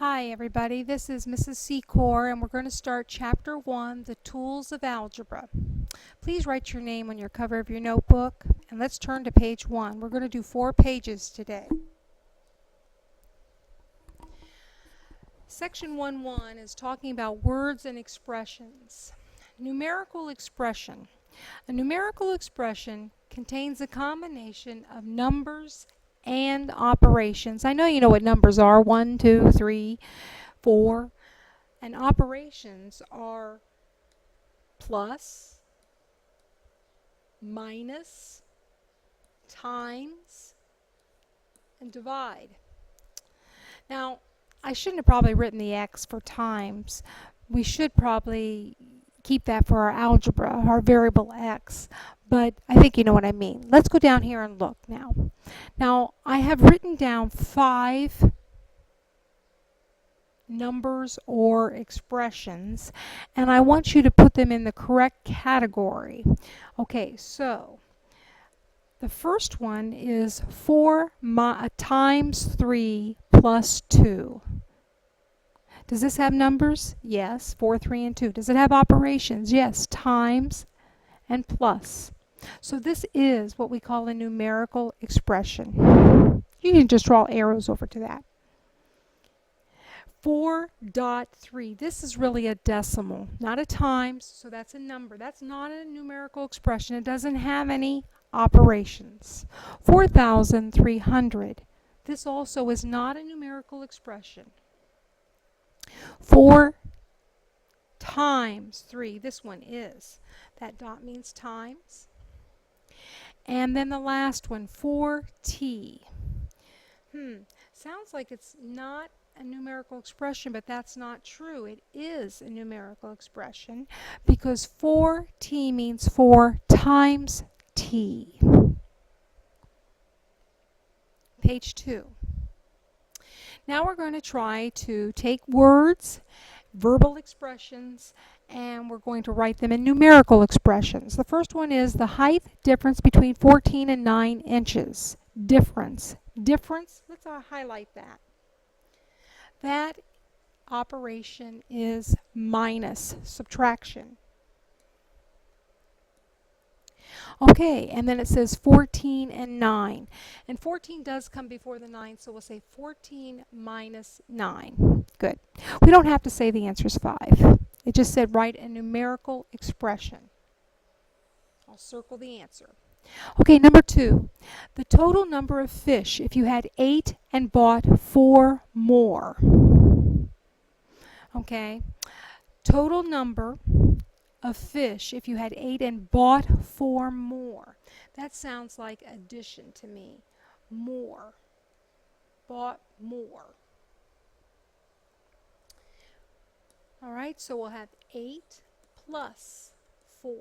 Hi everybody, this is Mrs. Secor and we're going to start Chapter 1, The Tools of Algebra. Please write your name on your cover of your notebook and let's turn to page 1. We're going to do 4 pages today. Section 1.1 is talking about words and expressions. Numerical expression. A numerical expression contains a combination of numbers and operations. I know you know what numbers are, 1, 2, 3, 4, and operations are plus, minus, times, and divide. Now, I shouldn't have probably written the X for times. We should probably keep that for our algebra, our variable X, but I think you know what I mean. Let's go down here and look now. Now, I have written down 5 numbers or expressions, and I want you to put them in the correct category. Okay, so the first one is 4 times 3 plus 2. Does this have numbers? Yes, 4, 3, and 2. Does it have operations? Yes, times and plus. So this is what we call a numerical expression. You can just draw arrows over to that. 4.3. This is really a decimal, not a times, so that's a number. That's not a numerical expression. It doesn't have any operations. 4,300. This also is not a numerical expression. 4 times 3. This one is. That dot means times. And then the last one, 4t. Sounds like it's not a numerical expression, but that's not true. It is a numerical expression because 4t means 4 times t. Page 2. Now we're going to try to take words, verbal expressions, and we're going to write them in numerical expressions. The first one is the height difference between 14 and 9 inches. Difference. Difference, let's highlight that. That operation is minus, subtraction. Okay, and then it says 14 and 9. And 14 does come before the 9, so we'll say 14 minus 9. Good. We don't have to say the answer is 5. It just said write a numerical expression. I'll circle the answer. Okay, number 2. The total number of fish if you had 8 and bought 4 more. Okay, total number of fish if you had 8 and bought 4 more. That sounds like addition to me. More. Bought more. All right, so we'll have 8 plus 4.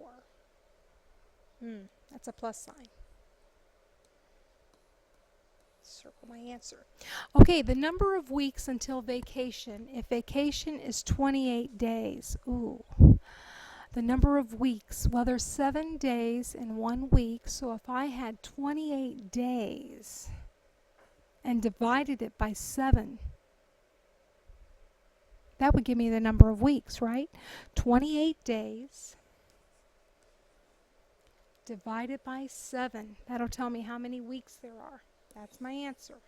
That's a plus sign. Circle my answer. Okay, the number of weeks until vacation. If vacation is 28 days. Ooh. The number of weeks. Well, there's 7 days in 1 week, so if I had 28 days and divided it by 7, that would give me the number of weeks, right? 28 days divided by 7. That'll tell me how many weeks there are. That's my answer.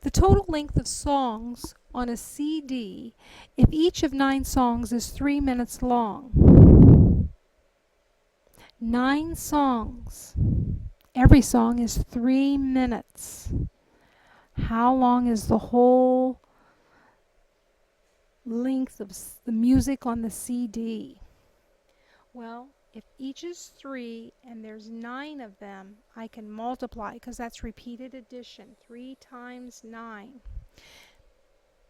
The total length of songs on a CD if each of 9 songs is 3 minutes long. 9 songs. Every song is 3 minutes. How long is the whole length of the music on the CD? Well, if each is 3 and there's 9 of them, I can multiply because that's repeated addition. 3 times 9.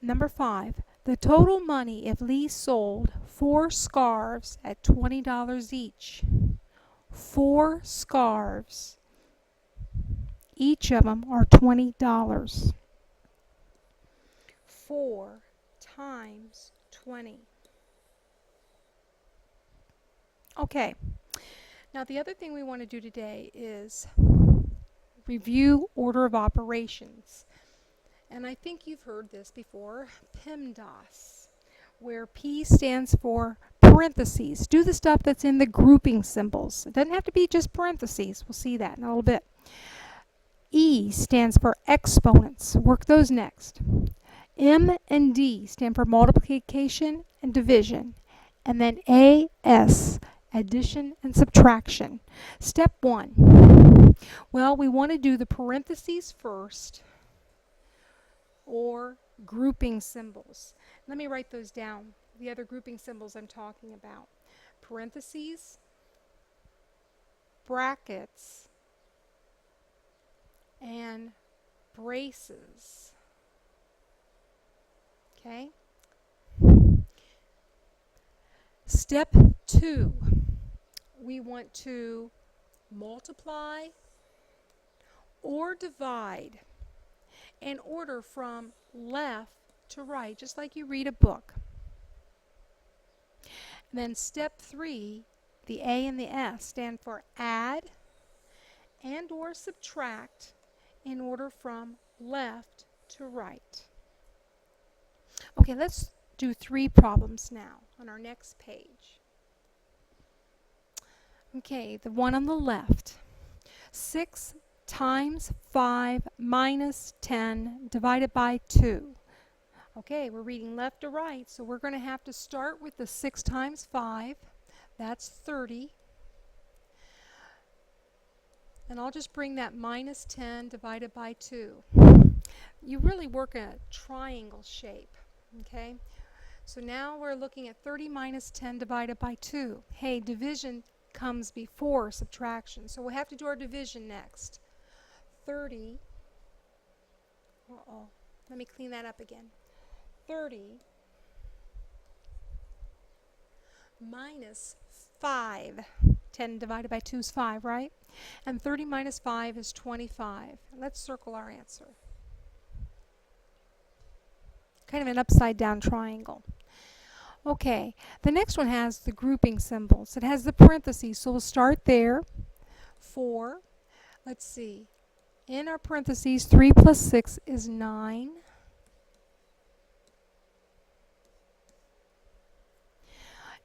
Number 5. The total money if Lee sold 4 scarves at $20 each. 4 scarves. Each of them are $20. 4 times 20. Okay, now the other thing we want to do today is review order of operations. And I think you've heard this before, PEMDAS, where P stands for parentheses. Do the stuff that's in the grouping symbols. It doesn't have to be just parentheses. We'll see that in a little bit. E stands for exponents. Work those next. M and D stand for multiplication and division. And then AS, addition and subtraction. Step 1. Well, we want to do the parentheses first, or grouping symbols. Let me write those down, the other grouping symbols I'm talking about. Parentheses, brackets, and braces. Okay? Step 2, we want to multiply or divide in order from left to right, just like you read a book. And then step 3, the A and the S stand for add and or subtract in order from left to right. Okay, let's do 3 problems now on our next page. Okay, the one on the left. 6 times 5 minus 10 divided by 2. Okay, we're reading left to right, so we're going to have to start with the 6 times 5. That's 30. And I'll just bring that minus 10 divided by 2. You really work a triangle shape. Okay, so now we're looking at 30 minus 10 divided by 2. Hey, division comes before subtraction, so we'll have to do our division next. 30, let me clean that up again. 30 minus 5. 10 divided by 2 is 5, right? And 30 minus 5 is 25. Let's circle our answer. Kind of an upside down triangle. Okay, the next one has the grouping symbols. It has the parentheses, so we'll start there. 4, let's see, in our parentheses 3 plus 6 is 9.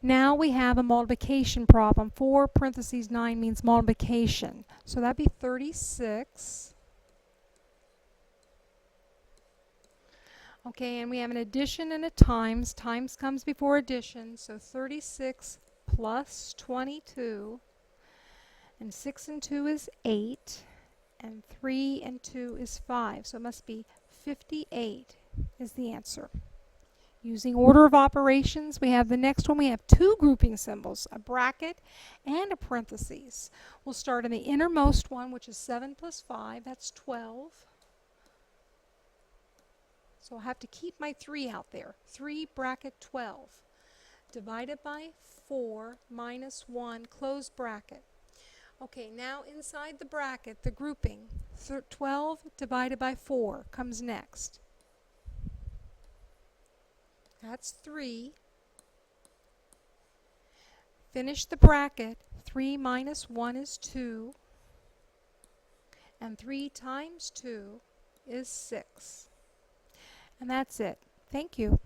Now we have a multiplication problem. 4 parentheses 9 means multiplication, so that'd be 36. Okay, and we have an addition and a times. Times comes before addition, so 36 plus 22. And 6 and 2 is 8. And 3 and 2 is 5. So it must be 58 is the answer. Using order of operations, we have the next one. We have 2 grouping symbols, a bracket and a parentheses. We'll start in the innermost one, which is 7 plus 5. That's 12. So I'll have to keep my 3 out there. 3 bracket 12 divided by 4 minus 1 close bracket. Okay, now inside the bracket, the grouping, 12 divided by 4 comes next. That's 3. Finish the bracket. 3 minus 1 is 2. And 3 times 2 is 6. And that's it. Thank you.